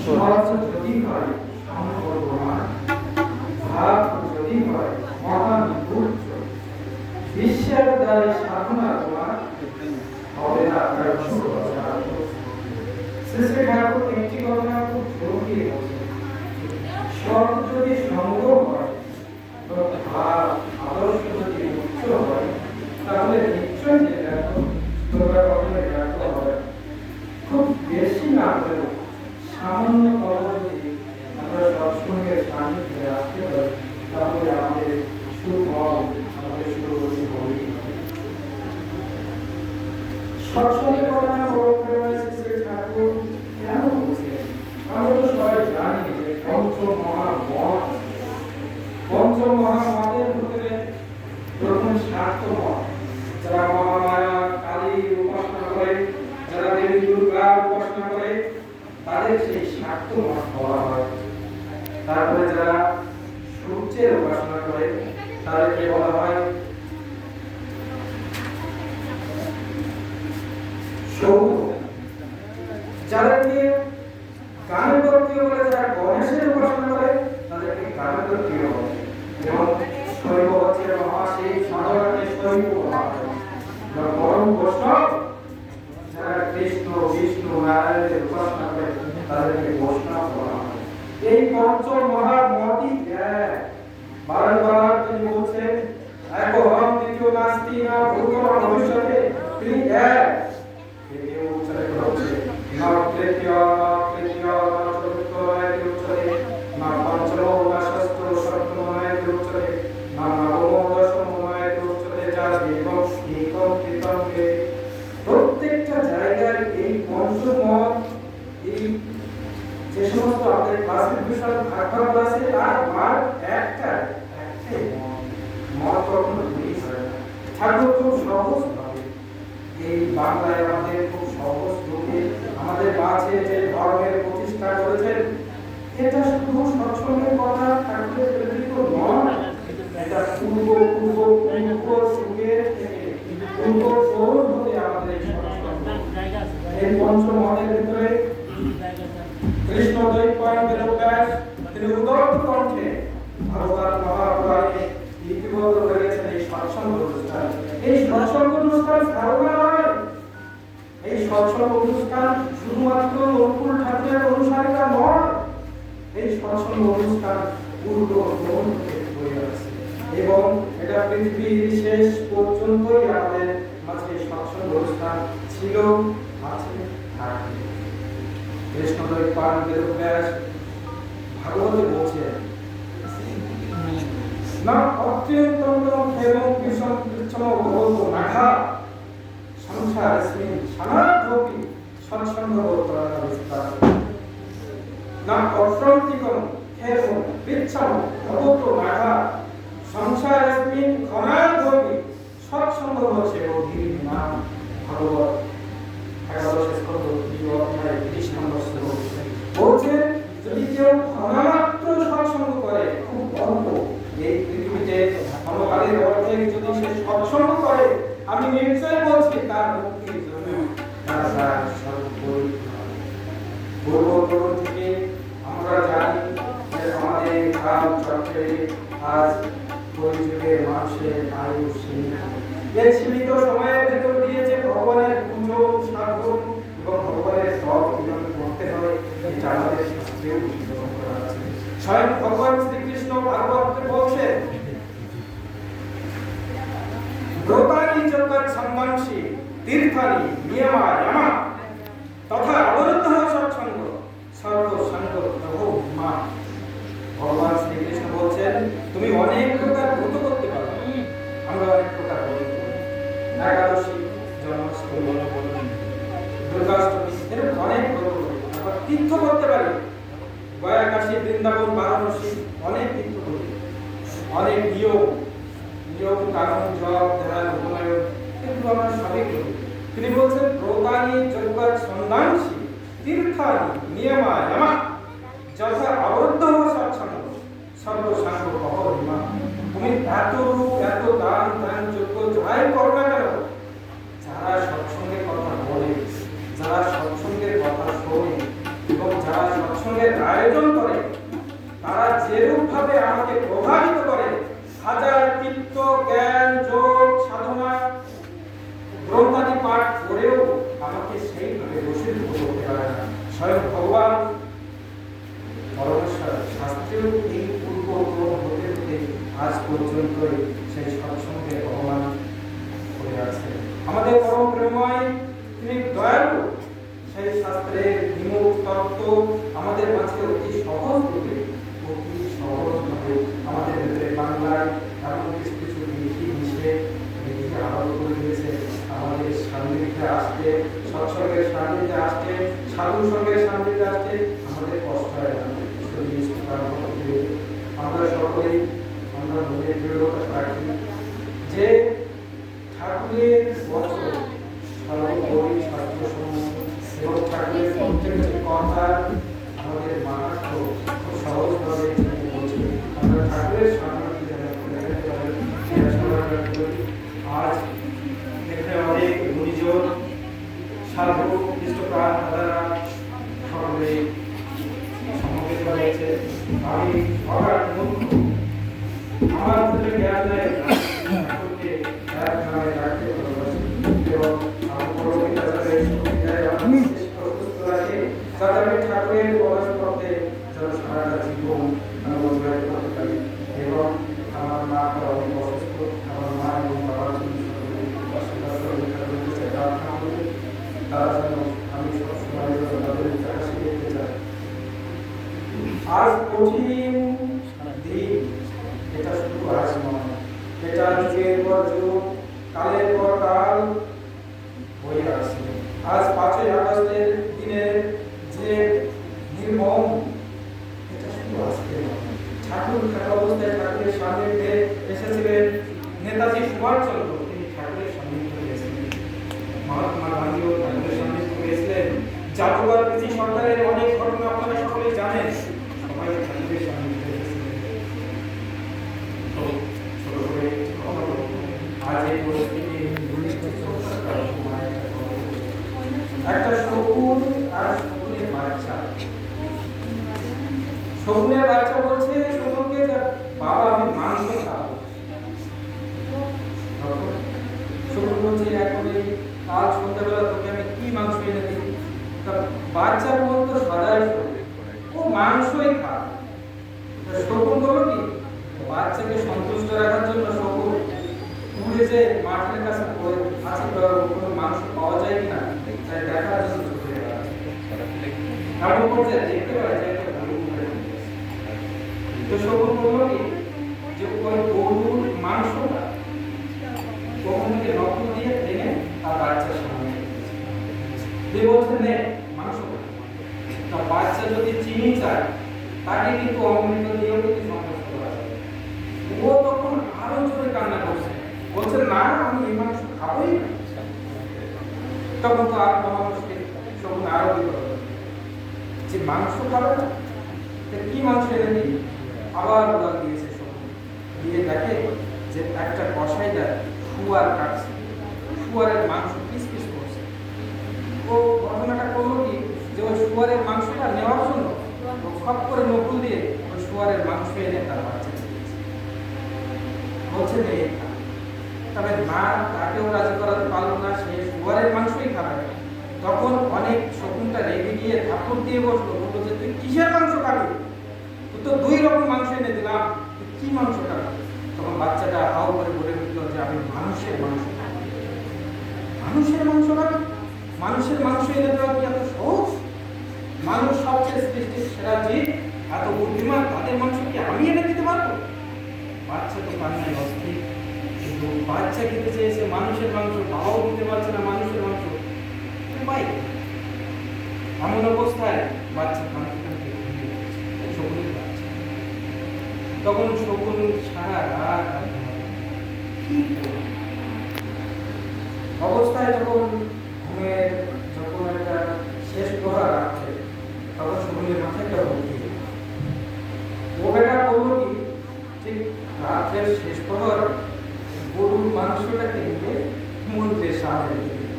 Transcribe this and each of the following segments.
সৎ যদি হয় সম্পর্কমান, ভাব যদি হয় মহান দুর্য, বিশ্বের দ্বারে সাধনা তোমার হবে না তার সুরক্ষা। শ্রী শ্রী ঠাকুর একটি কথা খুব জরুরি বলছেন, সৎ যদি সঙ্গ হয়, ভাব আদর্শ যদি উচ্চ হয়, তাহলে নিশ্চয় যে দেখো তোমরা কখনো ব্যর্থ হবে। খুব বেশি না হলেও সামান্য যদি আমরা সৎসঙ্গে সান্নিধ্যে আসতে পারি, তাহলে আমাদের সুখ আমাদের সুরগতি হবেই। সৎসঙ্গের কথা শ্রী ঠাকুর কেন বলছেন? আমরা তো সবাই জানি যে পঞ্চ মহামতের ভিতরে প্রথম স্বার্থ মত, যারা মহামায়া কালীর উপাসনা করে, যারা দেবী দুর্গার উপাসনা করে, তাদের সেই স্বার্থ মত বলা হয়। তারপরে যারা সূর্যের উপাসনা করে, তাদেরকে বলা হয় সৌর। যাদেরকে গাণপত্যীয় বলে, যারা গণেশের উপাসনা করে, তাদেরকে গাণপত্যীয় বলে। এবং শৈব হচ্ছে মহাশিব, সাধনাকে শৈব বলা হয়। পরম বৈষ্ণব যারা কৃষ্ণ বিষ্ণু নারায়ণের উপাসনা করে, তাদেরকে বৈষ্ণব বলা হয়। এই পঞ্চ মহামতই এক। বারবার তিনি বলছেন একহম দ্বিতীয় নাস্তি না ভূত না ভবিষ্যতে, তিনি এক। তিনি উচ্চারণ করছে না তৃতীয় না তৃতীয় না চতুর্থ নয় উচ্চারে, না পঞ্চম না ষষ্ঠ সপ্তম নয় উচ্চারে, না নবম দশম নয় উচ্চারে, যা দেবম একম কৃতমকে। প্রত্যেকটা জায়গায় এই পঞ্চমত, এই যে সমস্ত আমাদের ক্লাসের বিষয় ভাগ আছে, তার ভাগ একটাই মত কখনো দুই হয় না। ঠাকুর খুব সহজ ভাবে এই বাংলায় আমাদের খুব সহজ রূপে আমাদের মাঝে যে ধর্মের প্রতিষ্ঠা করেছেন, এটা শুধু সৎসঙ্গের কথা ঠাকুরের প্রেরিত নয়, এটা পূর্ব যুগের থেকে পূর্ব সৌর হতে আমাদের এই সৎসঙ্গ। এই পঞ্চমতের ভিতরে কৃষ্ণ দ্বৈপায়ন বেদব্যাস তিনি উদাত্ত কণ্ঠে ভাগবত মহাপুরাণে লিপিবদ্ধ করেছেন এই সৎসঙ্গ অনুষ্ঠান। এই সৎসঙ্গ অনুষ্ঠান সাধনা নয়, এই সৎসঙ্গ অনুষ্ঠান শুধুমাত্র অনুকূল ঠাকুরের অনুসারীরা নয়, এই সৎসঙ্গ অনুষ্ঠান পূর্ব গ্রহণ থেকে হয়ে আছে এবং এটা পৃথিবীর শেষ পর্যন্তই আমাদের মাঝে সৎসঙ্গ অনুষ্ঠান ছিল, আছে, থাকবে। কৃষ্ণ দ্বৈপায়ন বেদব্যাস ভাগবতে বলছেন না অত্যন্তম এবং বিষম কৃচ্ছম ভগবত নাঘা সংসারস্মিন সনাতপি সৎসঙ্গবতরা বিস্তার, না অশ্রন্তিকম এবং কৃচ্ছম ভগবত নাঘা সংসারস্মিন ঘনাতপি সৎসঙ্গবতে অধীর নাম। ভাগবত 11 স্কন্ধ 2 অধ্যায় 30 নম্বর শ্লোক বলছেন, যদি কেউ ঘনামাত্র সৎসঙ্গ করে, খুব অল্প, এই পৃথিবীতে সমকালের অর্ধেক যদি সে সৎসঙ্গ করে, আমি নিশ্চয় বলছি তার মুক্তির জন্য তার সর্বোপরি পূর্বগ্রহ থেকে আমরা জানি যে আমাদের কাল চক্রে আজ কলিযুগে মানুষের আয়ু সীমিত। এই সীমিত সময়ের ভেতর দিয়ে যে ভগবানের পুজো সাধন এবং ভগবানের সব কিভাবে করতে হয়, এটা আমাদের শাস্ত্রে উল্লেখ করা আছে। স্বয়ং ভগবান শ্রীকৃষ্ণ ভাগবতে বলছেন ব্রতানি জগৎ সম্মানসি তীর্থানি নিয়মা যমা তথা অবরুদ্ধ সৎসঙ্গ সর্ব সঙ্গ প্রভু মা। ভগবান শ্রীকৃষ্ণ বলছেন তুমি অনেক প্রকার ব্রত করতে পারো, আমরা অনেক প্রকার ব্রত করি, একাদশী, জন্মাষ্টমী, দুর্গাষ্টমী, এরকম অনেক ব্রত করি। আবার তীর্থ করতে পারি, গয়া, কাশী, বৃন্দাবন, বারাণসী, অনেক তীর্থ করি, অনেক নিয়ম কানুন, জপ, ধ্যান, উপনয়ন, এগুলো আমরা সবই করি। তিনি বলছেন ব্রতানি জগৎ সন্ধানসি তীর্থানি নিয়মা যমা যথা আবদ্ধ সৎসঙ্গ সর্বসঙ্গ কহরিমা। তুমি এত রূপ, এত দান ধ্যান যোগ্য যাই করো না কেন, যারা সৎসঙ্গের কথা বলে, যারা সৎসঙ্গের কথা শোনে এবং যারা সৎসঙ্গ সৎসঙ্গের আয়োজন করে, তারা যেরূপ ভাবে আমাকে প্রভাবিত করে, হাজার তীর্থ জ্ঞান যোগ সাধনা গ্রন্থাদি পাঠ করেও আমাকে সেইভাবে বশীভূত করতে পারে না। স্বয়ং ভগবান পরমেশ্বর শাস্ত্রেও এই পূর্ব হতে হতে আজ পর্যন্ত সেই সৎসঙ্গে ভগবান করে আছে। আমাদের পরম প্রেমময় তিনি দয়ালু, সেই শাস্ত্রের বিমুখ তত্ত্ব আমাদের মাঝে অতি সহজ রূপে অতি সহজভাবে আমাদের ভেতরে বাংলায় এমন কিছু কিছু বিধি মিশে বিধিকে আরোপ করে দিয়েছে। আমাদের সান্নিধ্যে আসতে, সৎসঙ্গের সান্নিধ্যে আসতে, সাধু সঙ্গের সান্নিধ্যে আসতে আমাদের কষ্ট হয় না। আমরা সকলেই আমরা মনে দৃঢ়তা রাখি যে ঠাকুরের বছর সর্বোপরি শাস্ত্রসমূহ এবং ঠাকুরের প্রত্যেকটি কথা আমাদের মানা খুব সহজভাবে বলছি। আমরা ঠাকুরের সান্নিধ্যে আজ এখানে অনেক গুণীজন সাধু খ্রিস্টপ্রাণ দাদারা সকলে সমবেত হয়েছে। আমি অগাধ মূর্খ, আমার ভিতরে জ্ঞান নেই, ঠাকুরকে এক নামে রাখতে ভালোবাসি এবং আমার পরবর্তী আচারের সুবিধায় আমি প্রস্তুত রাখি যাতে আমি ঠাকুরের প্রবেশ করতে যেন সারাটা জীবন আমি অতিবাহিত করতে পারি। এবং আমার মা অনেক অসুস্থ, আমার মা এবং বাবার জন্য প্রার্থনা করি, তারা যেন আমি সবসময় তাদের কাছে দেখতে চাই। আজ কঠিন দিন, এটা শুধু আজ নয়, এটা যুগের পর যুগ, কালের পর কাল হয়ে আছে। আজ 5ই আগস্টের দিনের যে নির্মম, এটা শুধু আজকে নয়। ঠাকুর থাকা অবস্থায় ঠাকুরের সান্নিধ্যে এসেছিলেন নেতাজি সুভাষচন্দ্র, তিনি ঠাকুরের সান্নিধ্যে গিয়েছিলেন। মহাত্মা গান্ধীও ঠাকুরের সান্নিধ্যে গিয়েছিলেন। জাদুঘর পিসি সরকারের অনেক ঘটনা আপনারা সকলেই জানেন, সবাই ঠাকুরের সান্নিধ্যে এসেছিলেন। আজ এই পরিস্থিতি একটা শকুন আর শকুনের বাচ্চা, শকুনের বাচ্চা বলছে শকুনকে, বাবা আমি মাংস খাবো। শকুন বলছে এখন এই আজ সন্ধ্যাবেলা তোকে আমি কি মাংস এনে দিই? বাচ্চার মন তো সদাই ও মাংসই খাবে। শকুন বলো কি, বাচ্চাকে সন্তুষ্ট রাখার জন্য শকুন দূরে যে মাঠের কাছে পড়ে আছে কোনো মাংস পাওয়া যায় কিনা তাই দেখার জন্য ছুটে গেছে। এমন করছে দেখতে পারে যে একটা গরু তো শকুন বললো কি যে ওই গরুর মাংসটা কখন থেকে রক্ত দিয়ে ভেঙে তার বাচ্চার সামনে দিয়ে বলছে নে মাংস। তা বাচ্চা যদি চিনি চায় তাকে কিন্তু অমৃত দিয়েও কিন্তু সন্তুষ্ট করা যাবে। ও তখন আরো জোরে কান্না করছে, বলছে না আমি এই মাংস খাবোই না। তখন তো আর মহামুশকিল, শকুন আরো বিপদ যে মাংস খাবে না, কি মাংস এনে দিই? আবার উড়াল দিয়েছে শকুন, দিয়ে দেখে যে একটা কসাইদার শুয়ার কাটছে, শুয়ারের মাংস পিস পিস করছে। ও ঘটনাটা করলো কি যে ওই শুয়ারের মাংসটা নেওয়ার জন্য খপ করে নকুল দিয়ে ওই শুয়ারের মাংস এনে তার বাচ্চা বলছে নে। তবে না তাকেও রাজি করাতে পারলো না, সে শুয়ারের মাংসই খাবে। তখন অনেক শকুনটা রেগে গিয়ে থাপ্পড় দিয়ে বসলো, বললো যে তুই কিসের মাংস খাবি? তুই তো 2 রকম মাংস এনে দিলাম, তুই কি মাংস খাবি? তখন বাচ্চাটা হাও করে বলে উঠলো যে আমি মানুষের মাংস খাবো। মানুষের মাংস খাবি? মানুষের মাংস এনে দেওয়া কি এত সহজ? মানুষ সবচেয়ে সৃষ্টির সেরা জীব, এত বুদ্ধিমান, তাদের মাংস কি আমি এনে দিতে পারবো? বাচ্চা তো কান্নায় অস্থির, কিন্তু বাচ্চা খেতে চেয়েছে মানুষের মাংস, বাবাও দিতে পারছে না মানুষের মাংস। ভাই এমন অবস্থায় বাচ্চা কাঁদতে কাঁদতে শকুনের বাচ্চা। তখন শকুন সারা রাত অবস্থায় যখন ঘুমের যখন একটা শেষ প্রহার রাখছে, তখন শকুনের মাথায় একটা বুদ্ধি। ও বেটা বললো কি ঠিক রাত্রের শেষ প্রহর গরুর মাংসটাকে নিয়ে মন্দিরের সামনে রেখে দিল,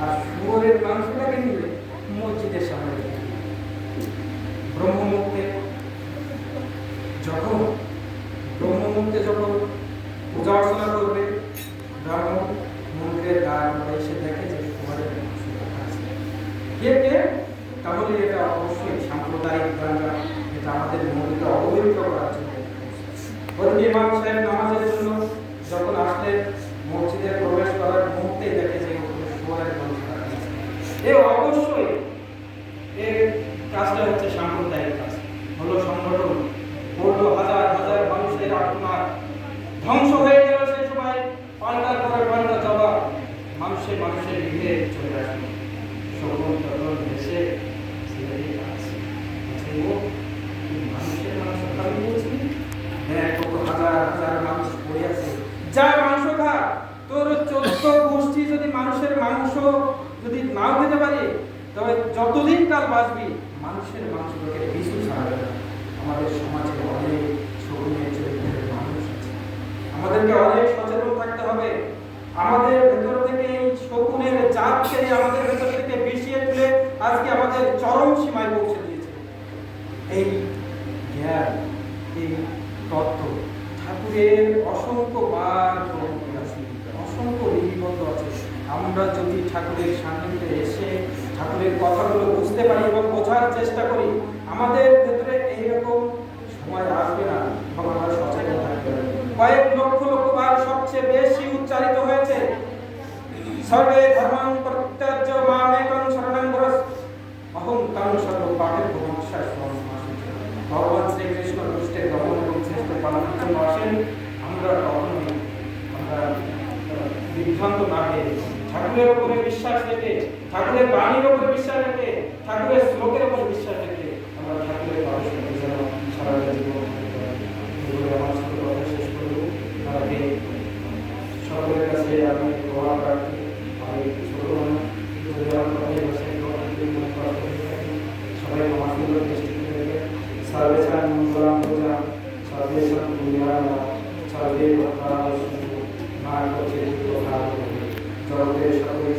আর শুয়োরের মাংসটাকে নিয়ে মসজিদের সামনে রেখে দিল। ব্রহ্মমুহূর্তে যখন পূজা অর্চনা করবে, ব্রাহ্মণ মন্দিরের দ্বার এসে দেখে যে কুমারের মাংস রাখা আছে। কে তাহলে এটা অবশ্যই সাম্প্রদায়িক দাঙ্গা, এটা আমাদের মন্দিরকে অপবিত্র করার জন্য। ওদিকে ইমাম সাহেব নামাজের জন্য যখন আসলেন, মসজিদে প্রবেশ করার মুহূর্তে দেখে যে কুমারের মাংস রাখা আছে। এ অবশ্যই এর কাজটা হচ্ছে সাম্প্রদায়িক কাজ, হলো সংগঠন, বললো হাজার হাজার মানুষের আত্মার ধ্বংস হয়ে গেল। সেই সময় পাল্টার পরে পাল্টা জবাব, মানুষের গৃহে চলে আসলো। সকল তখন দেশে মানুষের মাংস খাবি বলছি, হ্যাঁ কত হাজার হাজার মানুষ পড়ে আছে, যা মাংস খা। তোর 14 গোষ্ঠী যদি মানুষের মাংস যদি নাও খেতে পারে, তবে যতদিন কাল বাঁচবি মানুষের মাংস তোকে পিছু ছাড়বে না। আমাদের সমাজে অনেক শকুনের চরিত্রের মানুষ আছে, আমাদেরকে অনেক সচেতন থাকতে হবে। আমাদের ভেতর থেকে এই শকুনের জাতকে আমাদের ভেতর থেকে বিছিয়ে তুলে আজকে আমাদের চরম সীমায় পৌঁছে দিয়েছে। এই জ্ঞান, এই তত্ত্ব ঠাকুরের অসংখ্য বার আছে, অসংখ্য লিপিবদ্ধ আছে। আমরা যদি ঠাকুরের সান্নিধ্যে এসে ঠাকুরের কথাগুলো বুঝতে পারি এবং বোঝার চেষ্টা করি, আমাদের ভেতরে এইরকম সময় আসবে না, এবং আমরা সচেতন থাকতে পারি। কয়েক লক্ষ বার সবচেয়ে বেশি উচ্চারিত হয়েছে, সর্বে ধর্মাং পরিত্যাজ্য মামেকং শরণং ব্রজ অহং তং সর্ব পাপেভ্যো মোক্ষায়। ভগবান শ্রীকৃষ্ণ দুষ্টের দমন এবং শ্রেষ্ঠ পালনের জন্য আসেন। আমরা কখনোই বিভ্রান্ত না হয়ে ঠাকুরের উপরে বিশ্বাস রেখে, ঠাকুরের বাণীর উপরে বিশ্বাস রেখে, ঠাকুরের শ্লোকের উপরে বিশ্বাস রেখে আমরা ঠাকুরের মানুষকে যেন সারা জীবন আমার ছোট কথা শেষ করবো। আগে সকলের কাছে আমি দোয়া প্রার্থী, আমি ছোট মানুষ, সবাই আমার সুন্দর দৃষ্টিতে রেখে সর্বেশান মঙ্গলাম পূজাম সর্বেশান পুণ্যাম সর্বে ভক্তানাং মা করছে জগতের সকলে